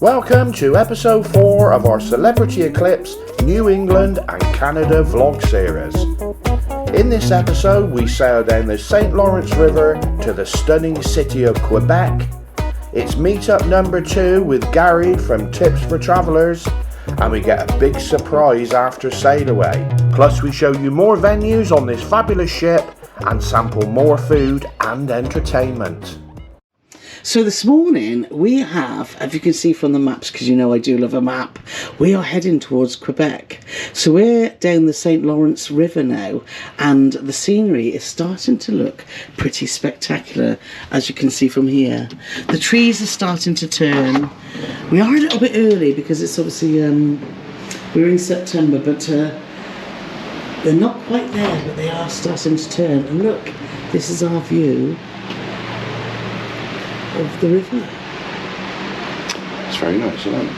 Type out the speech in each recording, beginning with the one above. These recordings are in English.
Welcome to episode 4 of our Celebrity Eclipse New England and Canada vlog series. In this episode we sail down the St. Lawrence River to the stunning city of Quebec. It's meetup number 2 with Gary from Tips for Travellers, and we get a big surprise after sail away. Plus we show you more venues on this fabulous ship and sample more food and entertainment. So this morning we have, as you can see from the maps, because you know I do love a map, we are heading towards Quebec. So we're down the St. Lawrence River now, and the scenery is starting to look pretty spectacular, as you can see from here. The trees are starting to turn. We are a little bit early because it's obviously, we're in September, but they're not quite there, but they are starting to turn. And look, this is our view of the river. It's very nice, isn't it?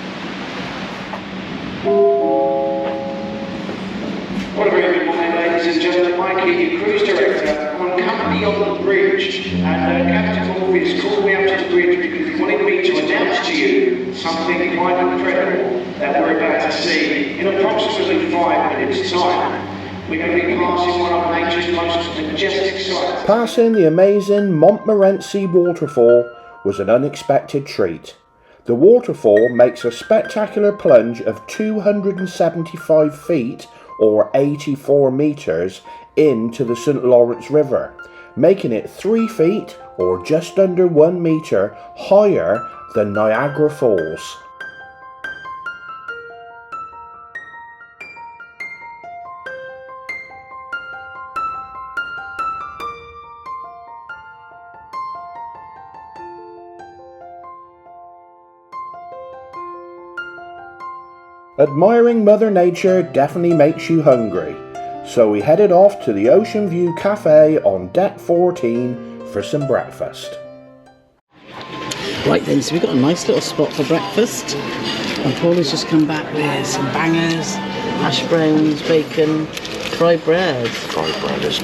What a very good morning, ladies and gentlemen. Mikey, your cruise director. I'm currently on the bridge, and Captain Morpheus called me up to the bridge because he wanted me to announce to you something quite incredible that we're about to see in approximately 5 minutes' time. We're going to be passing one of nature's most majestic sights. Passing the amazing Montmorency waterfall was an unexpected treat. The waterfall makes a spectacular plunge of 275 feet or 84 metres into the St. Lawrence River, making it 3 feet or just under 1 metre higher than Niagara Falls. Admiring Mother Nature definitely makes you hungry, so we headed off to the Ocean View Cafe on deck 14 for some breakfast. Right then, so we've got a nice little spot for breakfast, and Paulie's just come back with some bangers, hash browns, bacon, fried bread. Fried bread is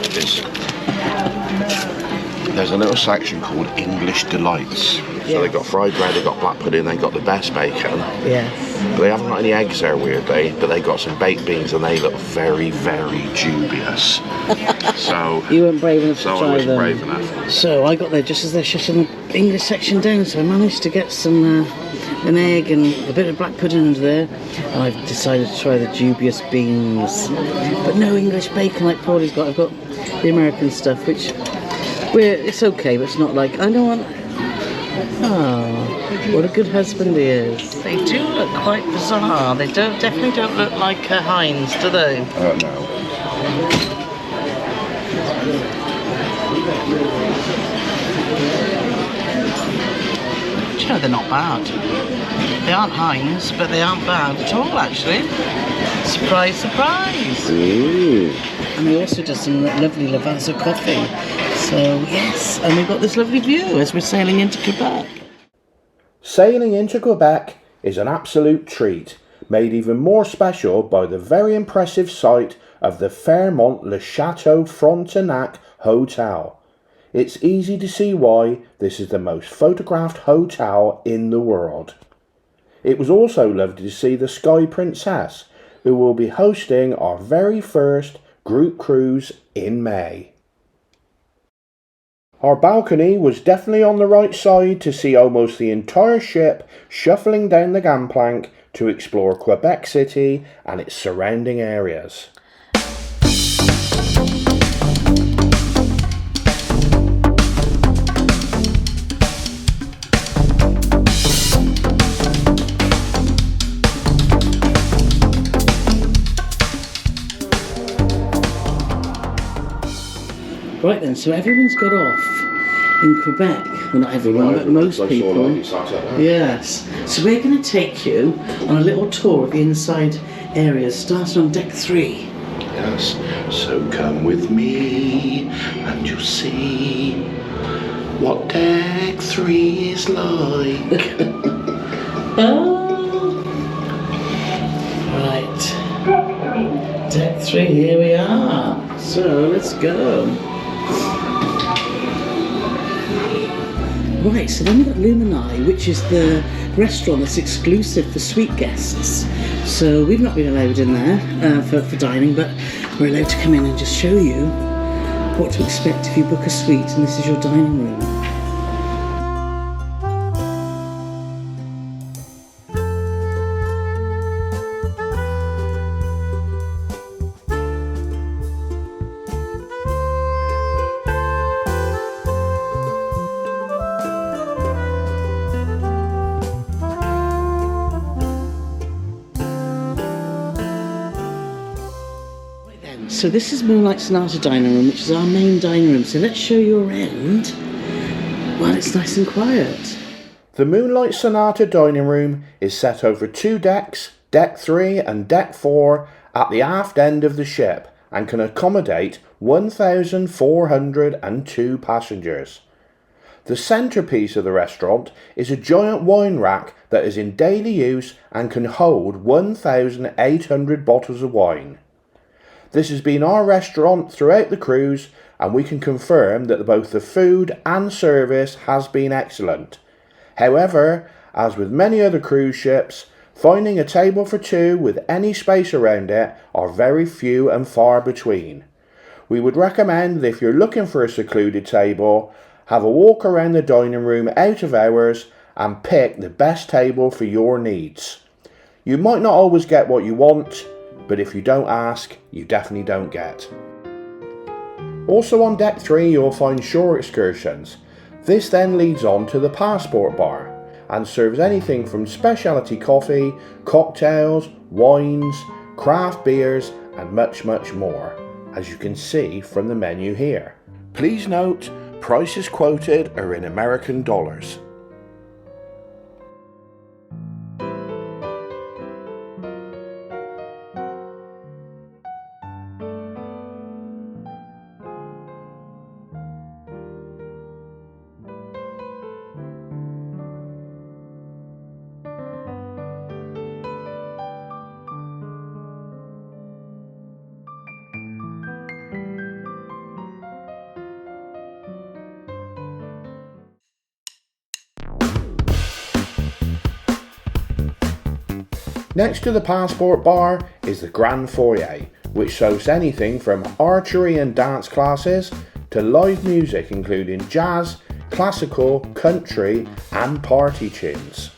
there's a little section called English Delights. So they've got fried bread, they've got black pudding, they've got the best bacon. Yes. But they haven't got any eggs there, weirdly, but they got some baked beans and they look very, very dubious. So you weren't brave enough to try them. I wasn't brave enough. So I got there just as they're shutting the English section down, so I managed to get some an egg and a bit of black pudding under there, and I've decided to try the dubious beans. But no English bacon like Paulie's got. I've got the American stuff, which it's okay, but it's not like I don't want. Oh, what a good husband he is. They do look quite bizarre. They definitely don't look like Heinz, do they? No. Do you know, they're not bad. They aren't Heinz, but they aren't bad at all, actually. Surprise, surprise. Ooh. And we also did some lovely Lavazza coffee. So, yes, and we've got this lovely view as we're sailing into Quebec. Sailing into Quebec is an absolute treat, made even more special by the very impressive sight of the Fairmont Le Chateau Frontenac Hotel. It's easy to see why this is the most photographed hotel in the world. It was also lovely to see the Sky Princess, who will be hosting our very first group cruise in May. Our balcony was definitely on the right side to see almost the entire ship shuffling down the gangplank to explore Quebec City and its surrounding areas. Right then, so everyone's got off in Quebec. Well, not everyone, but most people. Yes. So we're going to take you on a little tour of the inside areas, starting on deck 3. Yes, so come with me and you'll see what deck 3 is like. Oh. Right. Deck 3, here we are. So let's go. Right, so then we've got Lumini, which is the restaurant that's exclusive for suite guests. So we've not been allowed in there for dining, but we're allowed to come in and just show you what to expect if you book a suite, and this is your dining room. So this is Moonlight Sonata dining room, which is our main dining room. So let's show you around while it's nice and quiet. The Moonlight Sonata dining room is set over 2 decks, Deck 3 and Deck 4, at the aft end of the ship and can accommodate 1,402 passengers. The centrepiece of the restaurant is a giant wine rack that is in daily use and can hold 1,800 bottles of wine. This has been our restaurant throughout the cruise, and we can confirm that both the food and service has been excellent. However, as with many other cruise ships, finding a table for 2 with any space around it are very few and far between. We would recommend that if you're looking for a secluded table, have a walk around the dining room out of hours and pick the best table for your needs. You might not always get what you want, but if you don't ask, you definitely don't get. Also on Deck 3 you'll find shore excursions. This then leads on to the passport bar and serves anything from specialty coffee, cocktails, wines, craft beers and much more, as you can see from the menu here. Please note, prices quoted are in American dollars. Next to the passport bar is the Grand Foyer, which hosts anything from archery and dance classes to live music including jazz, classical, country and party tunes.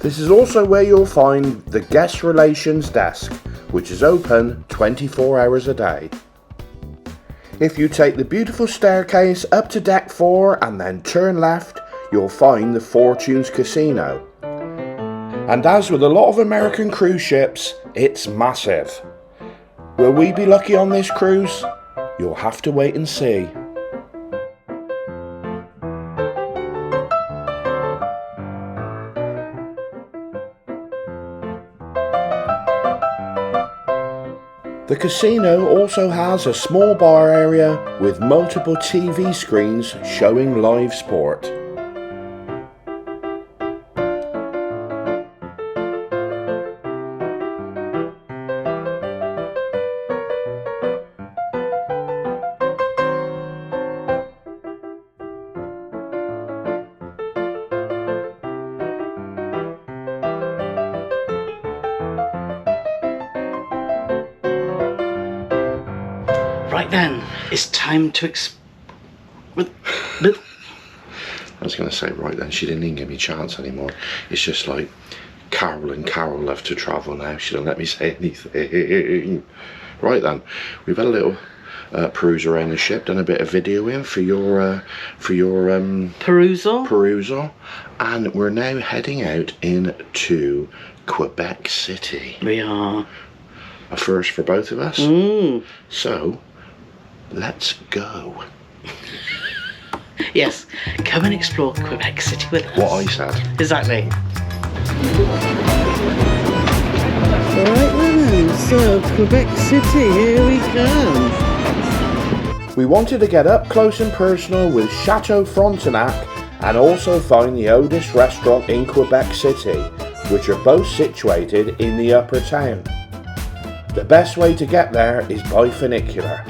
This is also where you'll find the Guest Relations desk, which is open 24 hours a day. If you take the beautiful staircase up to Deck 4 and then turn left, you'll find the Fortunes Casino. And as with a lot of American cruise ships, it's massive. Will we be lucky on this cruise? You'll have to wait and see. The casino also has a small bar area with multiple TV screens showing live sport. Right then, it's time to I was going to say, right then, she didn't even give me a chance anymore. It's just like Carol and Carol love to travel now. She don't let me say anything. Right then, we've had a little peruse around the ship, done a bit of videoing for your perusal, and we're now heading out into Quebec City. We are. A first for both of us. So let's go. Yes, come and explore Quebec City with us. What I said. Exactly. Alright then, so Quebec City, here we come. We wanted to get up close and personal with Chateau Frontenac and also find the oldest restaurant in Quebec City, which are both situated in the upper town. The best way to get there is by funicular.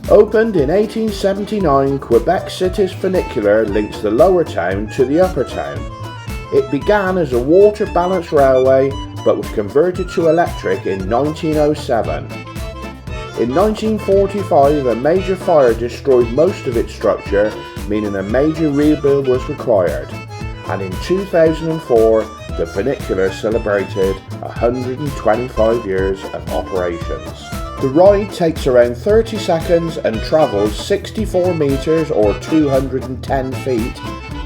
Opened in 1879, Quebec City's funicular links the lower town to the upper town. It began as a water balanced railway but was converted to electric in 1907. In 1945, a major fire destroyed most of its structure, meaning a major rebuild was required. And in 2004, the funicular celebrated 125 years of operations. The ride takes around 30 seconds and travels 64 metres or 210 feet,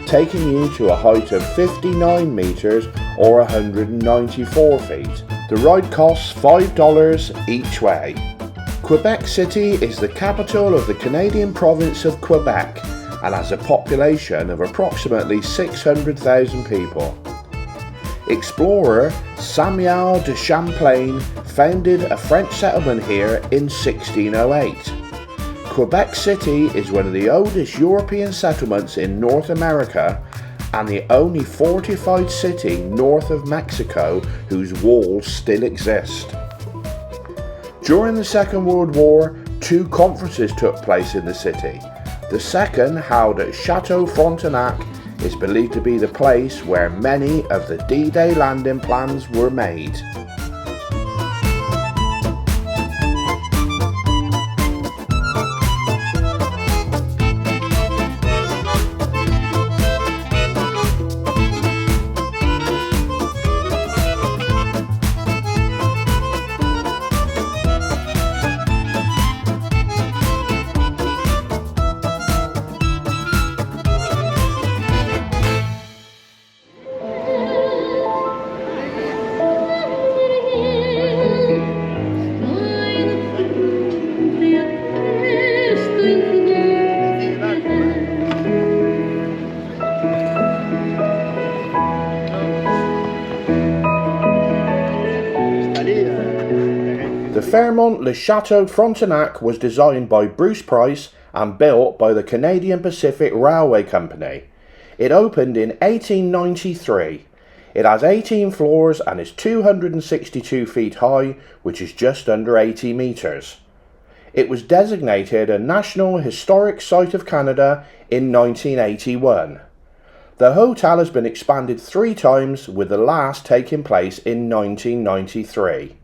taking you to a height of 59 metres or 194 feet. The ride costs $5 each way. Quebec City is the capital of the Canadian province of Quebec and has a population of approximately 600,000 people. Explorer Samuel de Champlain founded a French settlement here in 1608. Quebec City is one of the oldest European settlements in North America and the only fortified city north of Mexico whose walls still exist. During the Second World War, 2 conferences took place in the city. The second, held at Chateau Frontenac, is believed to be the place where many of the D-Day landing plans were made. The Fairmont Le Chateau Frontenac was designed by Bruce Price and built by the Canadian Pacific Railway Company. It opened in 1893. It has 18 floors and is 262 feet high, which is just under 80 metres. It was designated a National Historic Site of Canada in 1981. The hotel has been expanded 3 times, with the last taking place in 1993.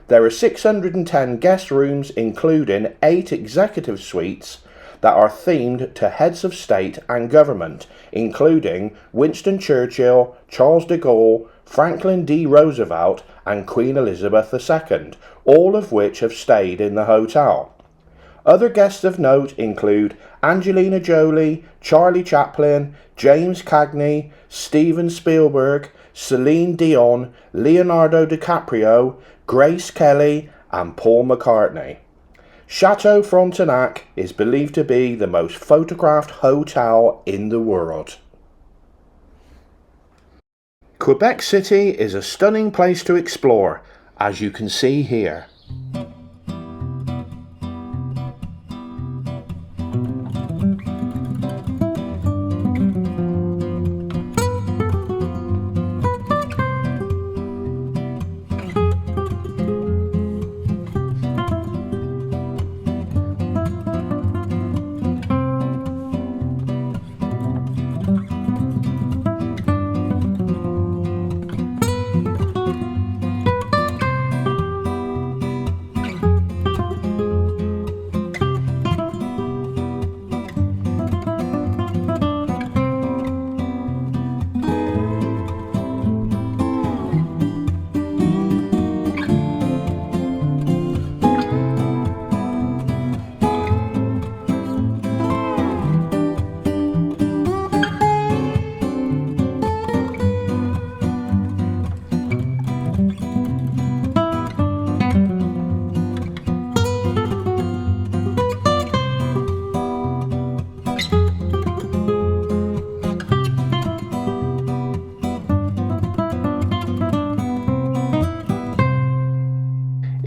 There are 610 guest rooms, including 8 executive suites that are themed to heads of state and government, including Winston Churchill, Charles de Gaulle, Franklin D. Roosevelt and Queen Elizabeth II, all of which have stayed in the hotel. Other guests of note include Angelina Jolie, Charlie Chaplin, James Cagney, Steven Spielberg, Celine Dion, Leonardo DiCaprio, Grace Kelly and Paul McCartney. Chateau Frontenac is believed to be the most photographed hotel in the world. Quebec City is a stunning place to explore, as you can see here.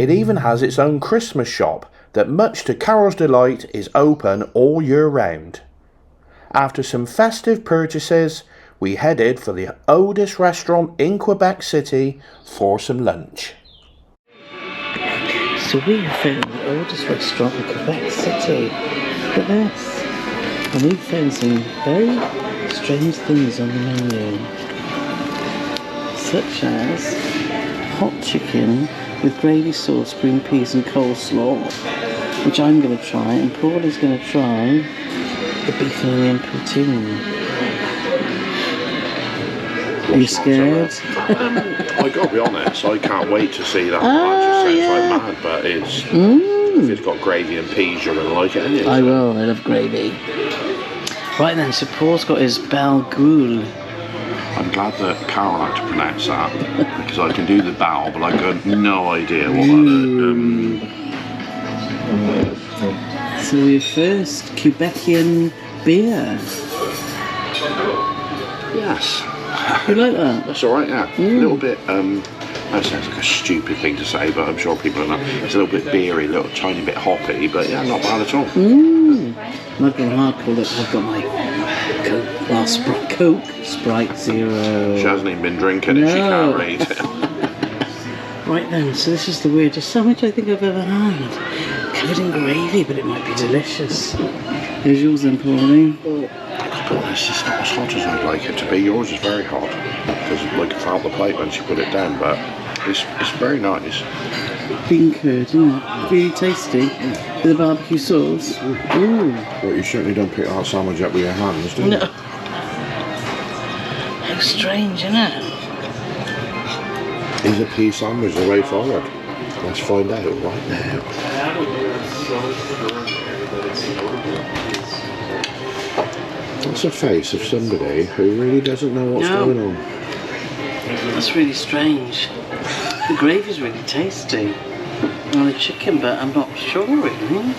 It even has its own Christmas shop that, much to Carol's delight, is open all year round. After some festive purchases, we headed for the oldest restaurant in Quebec City for some lunch. So we have found the oldest restaurant in Quebec City. Look at this. And we found some very strange things on the menu. Such as hot chicken with gravy sauce, green peas and coleslaw, which I'm going to try, and Paul is going to try the beef and onion poutine. Are you scared? I gotta be honest, I can't wait to see that. Oh, It just yeah. sounds like mad, but if it's got gravy and peas, you're gonna like it, ain't you? I will, I love gravy. Right then, so Paul's got his balgoule. I'm glad that Carol had to pronounce that, because I can do the bow, but I've got no idea what that is. So your first Quebecian beer. Yes. You like that? That's alright, yeah. A little bit, that sounds like a stupid thing to say, but I'm sure people know. It's a little bit beery, a little tiny bit hoppy, but yeah, not bad at all. I've gone hardcore. Look, I've got my Coke, well, Coke, Sprite Zero. She hasn't even been drinking and she can't read. Right then, so this is the weirdest sandwich I think I've ever had. Covered in gravy, but it might be delicious. Here's yours then, Pauline. To be honest, it's not as hot as I'd like it to be. Yours is very hot, because like I felt the plate when she put it down, but it's very nice. Bean curd, isn't it? Really tasty. With the barbecue sauce. Ooh. But you certainly don't pick that sandwich up with your hands, do you? No. How strange, isn't it? Is a pea sandwich the way forward? Let's find out right now. That's a face of somebody who really doesn't know what's going on. That's really strange. The gravy's really tasty. On the chicken, but I'm not sure really.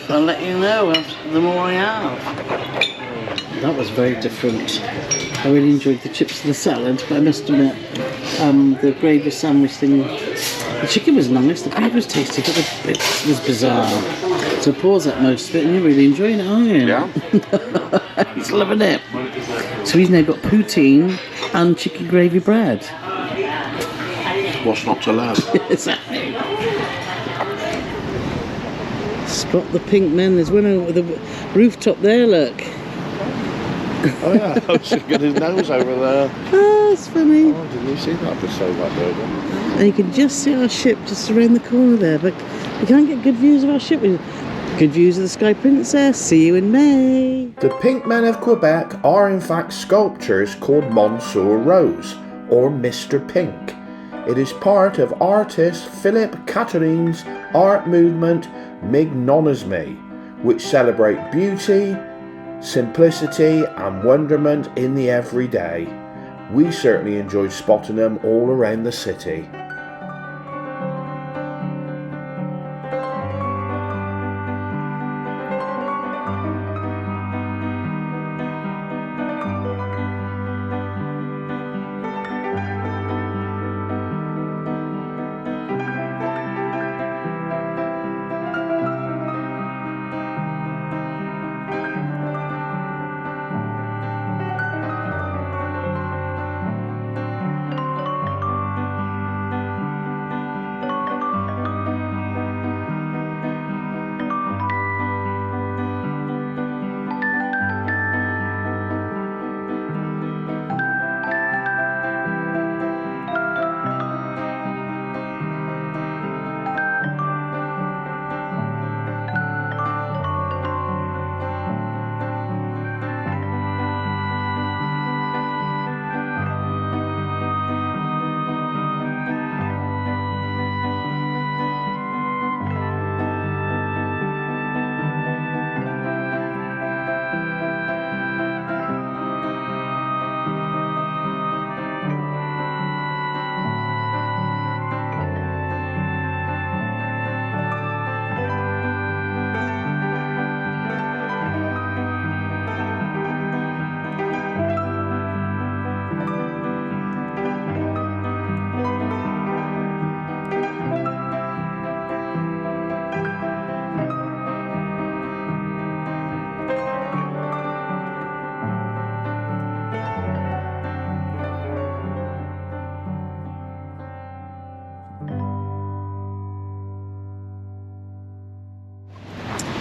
I'll let you know the more I have. That was very different. I really enjoyed the chips and the salad, but I must admit, the gravy sandwich thing, the chicken was nice, the gravy was tasty, but it was bizarre. So Paul's at most of it, and you're really enjoying it, aren't you? Yeah. He's loving it. So he's now got poutine and chicken gravy bread. What's not to love? Exactly. Spot the pink men. There's one over the rooftop there, look. Oh yeah, I was just getting his nose over there. Oh, it's funny. Oh, didn't you see that beside that building? And you can just see our ship just around the corner there, but we can't get good views of our ship. Good views of the Sky Princess. See you in May. The Pink Men of Quebec are in fact sculptures called Monsieur Rose, or Mr. Pink. It is part of artist Philippe Catherines' art movement Mignonisme, which celebrate beauty, simplicity and wonderment in the everyday. We certainly enjoyed spotting them all around the city.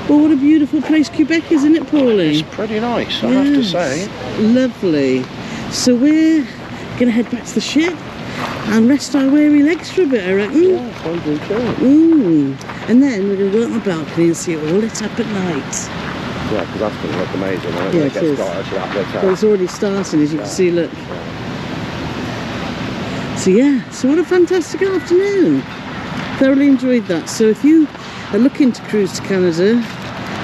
Well, what a beautiful place Quebec is, isn't it, Paulie? It's pretty nice, I have to say. Lovely. So we're going to head back to the ship and rest our weary legs for a bit, I reckon. Yeah, I do too. And then we're going to go out on the balcony and see it all lit up at night. Yeah, because that's going to look amazing when Yeah, it it gets is. started to that lit up. Well, it's already starting, as you can see, look. So yeah, so what a fantastic afternoon. Thoroughly enjoyed that. So if you are looking to cruise to Canada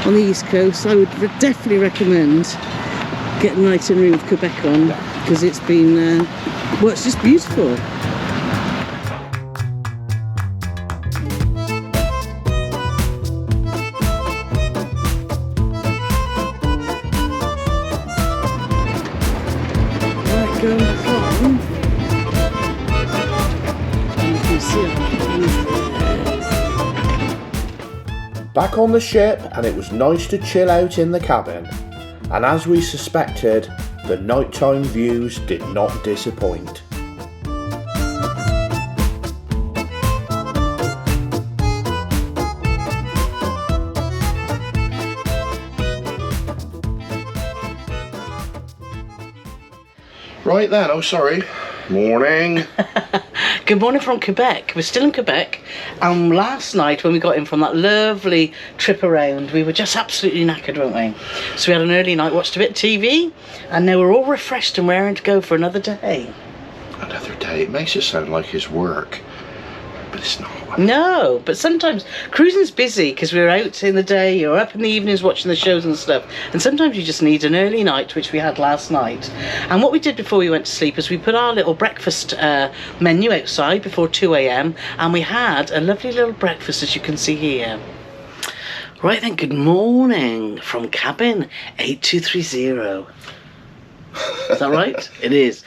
on the East Coast, I would definitely recommend getting an itinerary with Quebec on, because it's been, well, it's just beautiful. Right, going from, and you can see our Back on the ship, and it was nice to chill out in the cabin. And as we suspected, the nighttime views did not disappoint. Right then, oh sorry. Morning. Good morning from Quebec. We're still in Quebec. Last night when we got in from that lovely trip around, we were just absolutely knackered, weren't we? So we had an early night, watched a bit of TV, and now we're all refreshed and raring to go for another day. Another day. It makes it sound like it's work, but it's not. No, but sometimes cruising's busy because we're out in the day, you're up in the evenings watching the shows and stuff, and sometimes you just need an early night, which we had last night. And what we did before we went to sleep is we put our little breakfast menu outside before 2 a.m. and we had a lovely little breakfast, as you can see here. Right then, good morning from cabin 8230. Is that right? It is.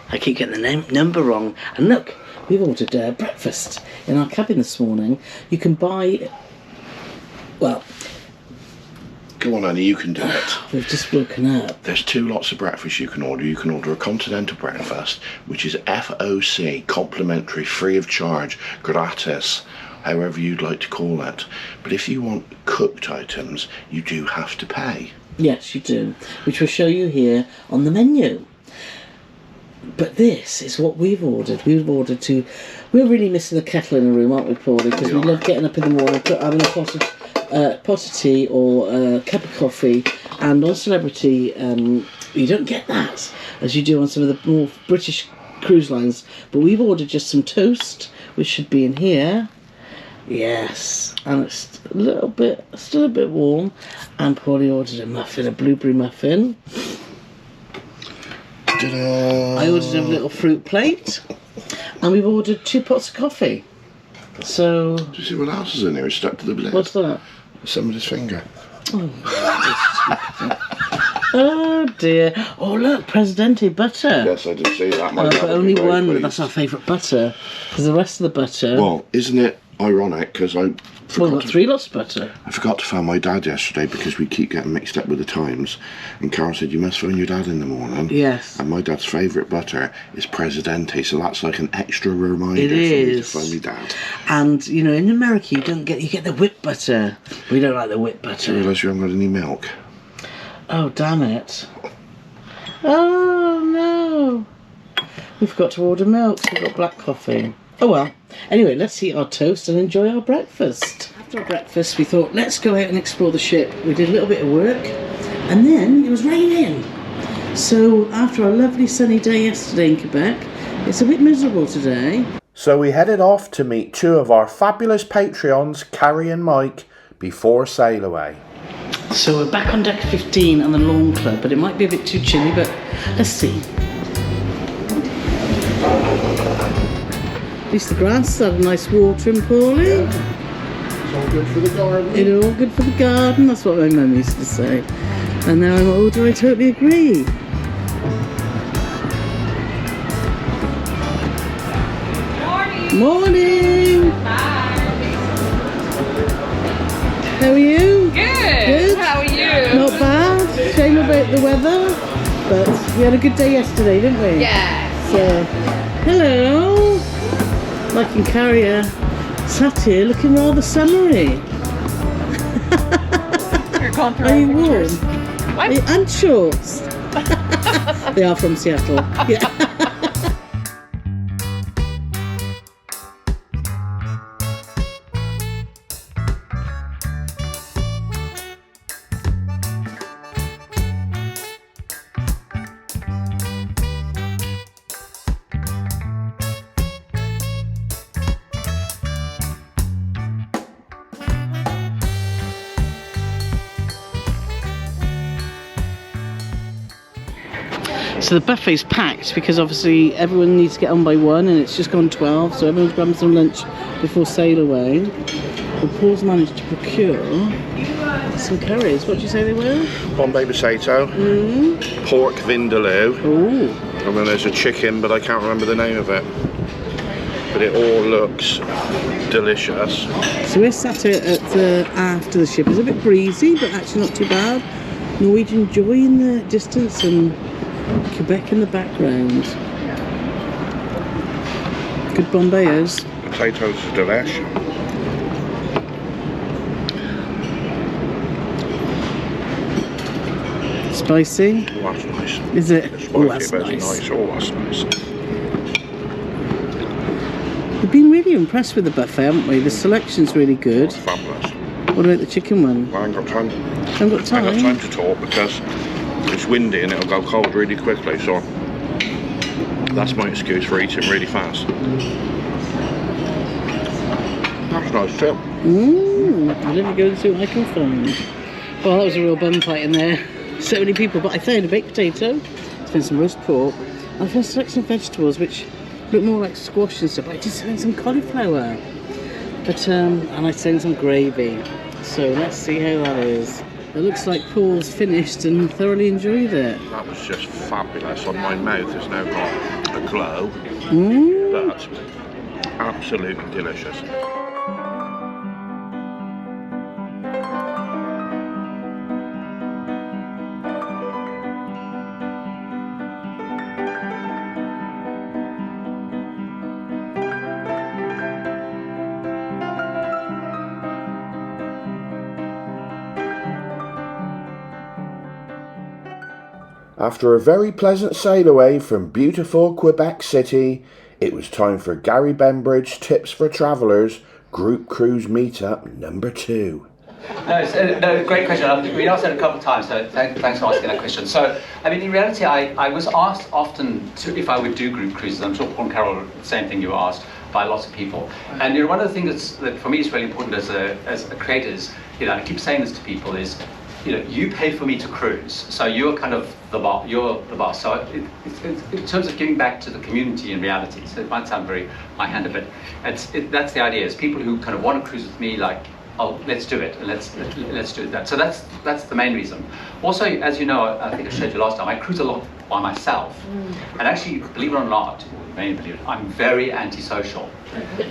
I keep getting the number wrong. And look, we've ordered breakfast in our cabin this morning. You can buy, well... Go on, Annie, you can do it. We've just woken up. There's two lots of breakfast you can order. You can order a continental breakfast, which is FOC, complimentary, free of charge, gratis, however you'd like to call it. But if you want cooked items, you do have to pay. Yes, you do, which we'll show you here on the menu. But this is what we've ordered. We've ordered two. We're really missing the kettle in the room, aren't we, Paulie? Because we love getting up in the morning, having a pot of tea or a cup of coffee. And on Celebrity, you don't get that as you do on some of the more British cruise lines. But we've ordered just some toast, which should be in here. Yes, and it's a little bit, still a bit warm. And Paulie ordered a muffin, a blueberry muffin. Ta-da. I ordered a little fruit plate, and we've ordered 2 pots of coffee. So... Do you see what else is in here? It's stuck to the lid. What's that? Somebody's finger. Oh dear. Oh look, Presidente butter. Yes, I did see that. My Oh, dad but would only be very one, pleased. that's our favourite butter. Because the rest of the butter... Well, isn't it ironic? Because I well, forgot we've got 3 lots of butter. I forgot to phone my dad yesterday because we keep getting mixed up with the times. And Carol said, you must phone your dad in the morning. Yes. And my dad's favourite butter is Presidente, so that's like an extra reminder It for me to is. phone my dad. And, you know, in America you get the whipped butter. We don't like the whipped Do you butter. realise you haven't got any milk? Oh, damn it. Oh, no. We forgot to order milk, so we've got black coffee. Oh, well. Anyway, let's eat our toast and enjoy our breakfast. After our breakfast, we thought, let's go out and explore the ship. We did a little bit of work, and then it was raining. So, after our lovely sunny day yesterday in Quebec, it's a bit miserable today. So we headed off to meet 2 of our fabulous Patreons, Carrie and Mike, before sail away. So we're back on deck 15 on the Lawn Club, but it might be a bit too chilly, but let's see. At least the grass had a nice watering, Paulie. It's all good for the garden. It's all good for the garden, that's what my mum used to say. And now I'm older, I totally agree. Morning! How are you? Good. How are you? Not bad. Shame about the weather, but we had a good day yesterday, didn't we? Yes. So, hello. Mike and Carrie sat here looking rather summery. can't Are you warm? pictures. And shorts. They are from Seattle. Yeah. So the buffet's packed because obviously everyone needs to get on by 1 and it's just gone 12, so everyone's grabbing some lunch before sail away. And Paul's managed to procure some curries. What did you say they were? Bombay potato, pork vindaloo, and then there's a chicken, but I can't remember the name of it. But it all looks delicious. So we're sat at the aft of the ship. It's a bit breezy, but actually not too bad. Norwegian Joy in the distance and Quebec in the background. Good Bombayos. Potatoes are delish. Spicy? Oh, that's nice. Is it? It's Oh, spicy, that's but it's nice. nice. Oh, that's nice. We've been really impressed with the buffet, haven't we? The selection's really good. Fabulous. What about the chicken one? I ain't got time. Haven't got time? I ain't got time to talk because it's windy and it'll go cold really quickly, so that's my excuse for eating really fast. That's nice too. I'll never go and see what I can find. Well, that was a real bum fight in there. So many people, but I found a baked potato, I found some roast pork, and I found some vegetables which look more like squash and stuff. I just found some cauliflower, but and I found some gravy. So let's see how that is. It looks like Paul's finished and thoroughly enjoyed it. That was just fabulous. On my mouth has now got a glow, but absolutely delicious. After a very pleasant sail away from beautiful Quebec City, it was time for Gary Bembridge Tips for Travellers Group Cruise Meetup number 2. No, great question. I think we asked that a couple of times, so thanks for asking that question. So, I mean, in reality, I was asked often if I would do group cruises. I'm sure Paul and Carol, the same thing you were asked by lots of people. And you know, one of the things that for me is really important as a creator is, you know, I keep saying this to people is, you know, you pay for me to cruise, so you're kind of the boss. You're the boss. So, in terms of giving back to the community in reality, so it might sound very high-handed, but that's the idea. Is people who kind of want to cruise with me, like, oh, let's do it, and let's do that. So that's the main reason. Also, as you know, I think I showed you last time, I cruise a lot by myself, and actually, believe it or not, you may believe it, I'm very antisocial.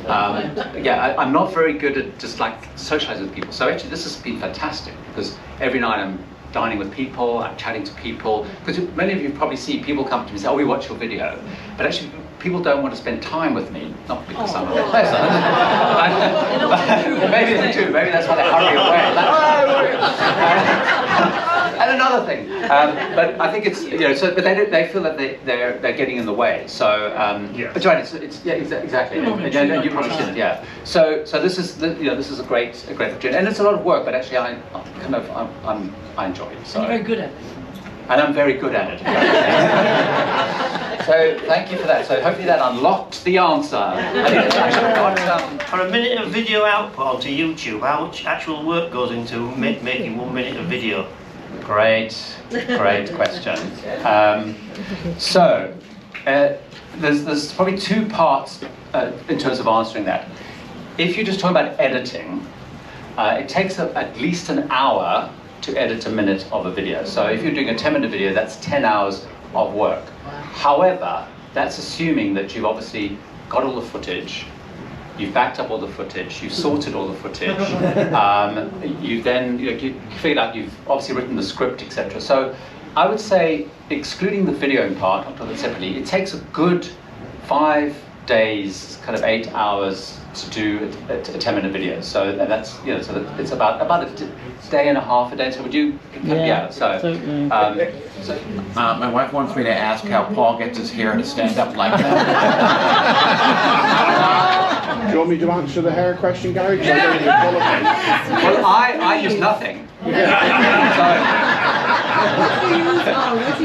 I'm not very good at just like socializing with people. So actually, this has been fantastic because every night I'm dining with people, I'm chatting to people. Because many of you probably see people come to me and say, "Oh, we watch your video," but actually, people don't want to spend time with me. Not because I'm a bad person. Maybe they do. Maybe that's why they hurry away. And another thing, but I think it's, you know, so but they feel that they're getting in the way. So it's right. It's yeah, exactly. And you probably should, yeah. So this is this is a great opportunity, and it's a lot of work, but actually I enjoy it. So. And you're very good at it. And I'm very good at it. So thank you for that. So hopefully that unlocked the answer. I think it's actually got, For a minute of video output onto YouTube, how much actual work goes into making 1 minute of video? Great question. There's probably 2 parts in terms of answering that. If you're just talking about editing, it takes at least an hour to edit a minute of a video. So if you're doing a 10-minute video, that's 10 hours of work. However, that's assuming that you've obviously got all the footage, you've backed up all the footage, you've sorted all the footage, you then you feel like you've obviously written the script, etc. So I would say, excluding the videoing part, I'll talk about it separately, it takes a good 5 days, kind of 8 hours to do a 10-minute video. So that's, so that it's about a day and a half a day. So would you? My wife wants me to ask how Paul gets his hair to stand up like that. Do you want me to answer the hair question, Gary? Well, I use nothing.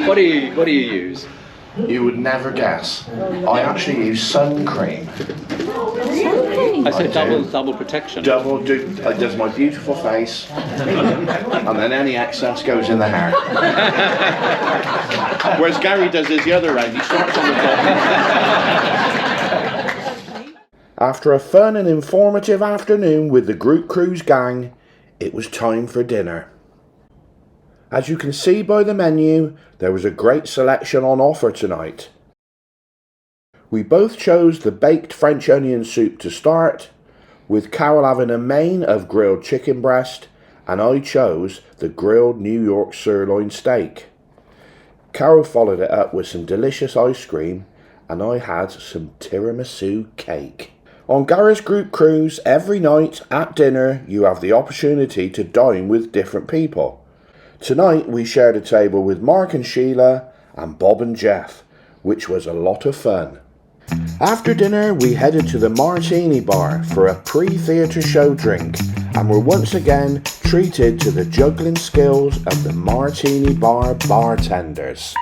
What do you use? You would never guess. I actually use sun cream. I said double protection. Does my beautiful face, and then any excess goes in the hair. Whereas Gary does his the other round. He starts on the top. After a fun and informative afternoon with the group cruise gang, it was time for dinner. As you can see by the menu, there was a great selection on offer tonight. We both chose the baked French onion soup to start, with Carol having a main of grilled chicken breast, and I chose the grilled New York sirloin steak. Carol followed it up with some delicious ice cream, and I had some tiramisu cake. On Gary's group cruise, every night at dinner you have the opportunity to dine with different people. Tonight we shared a table with Mark and Sheila and Bob and Jeff, which was a lot of fun. After dinner we headed to the Martini Bar for a pre-theatre show drink, and were once again treated to the juggling skills of the Martini Bar bartenders.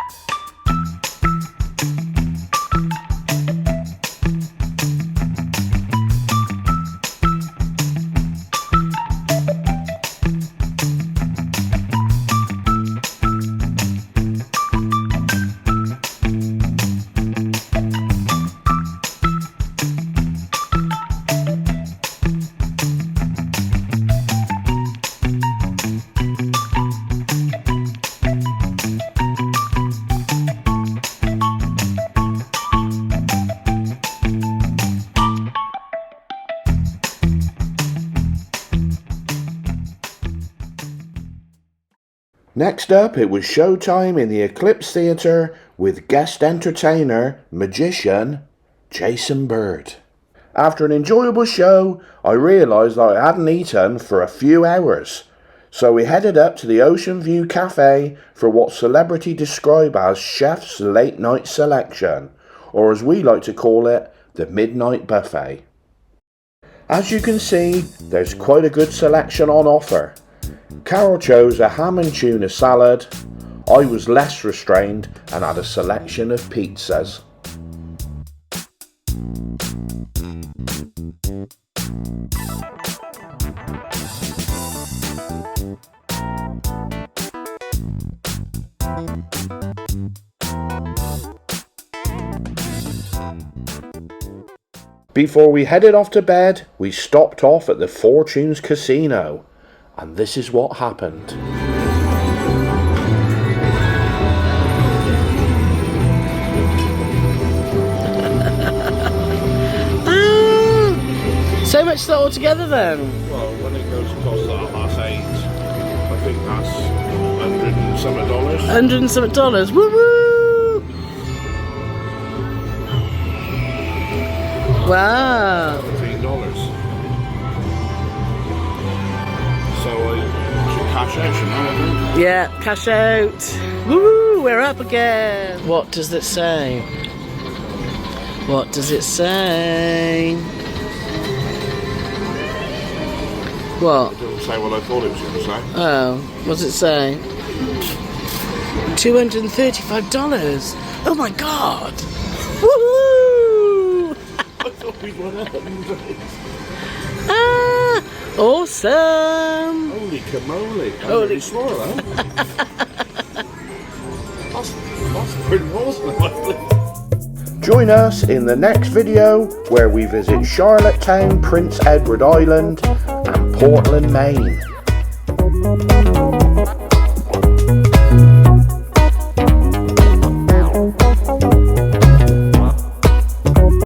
Next up, it was showtime in the Eclipse Theatre with guest entertainer, magician, Jason Bird. After an enjoyable show, I realised that I hadn't eaten for a few hours, so we headed up to the Ocean View Cafe for what celebrity describe as Chef's Late Night Selection, or as we like to call it, the Midnight Buffet. As you can see, there's quite a good selection on offer. Carol chose a ham and tuna salad. I was less restrained and had a selection of pizzas. Before we headed off to bed, we stopped off at the Fortunes Casino. And this is what happened. So much that all together then? Well, when it goes across that last 8, I think that's $100 and something. $100 and something. Woo woo! Wow. $13. So I should cash out, shouldn't I? Yeah, cash out. Woo! We're up again. What does it say? What does it say? What? It doesn't say what I thought it was going to say. Oh, what does it say? $235. Oh my god! Woohoo! I thought we'd run out. Ah, awesome! Holy camole! Holy swallow that. That's pretty awesome. Join us in the next video where we visit Charlottetown, Prince Edward Island and Portland, Maine.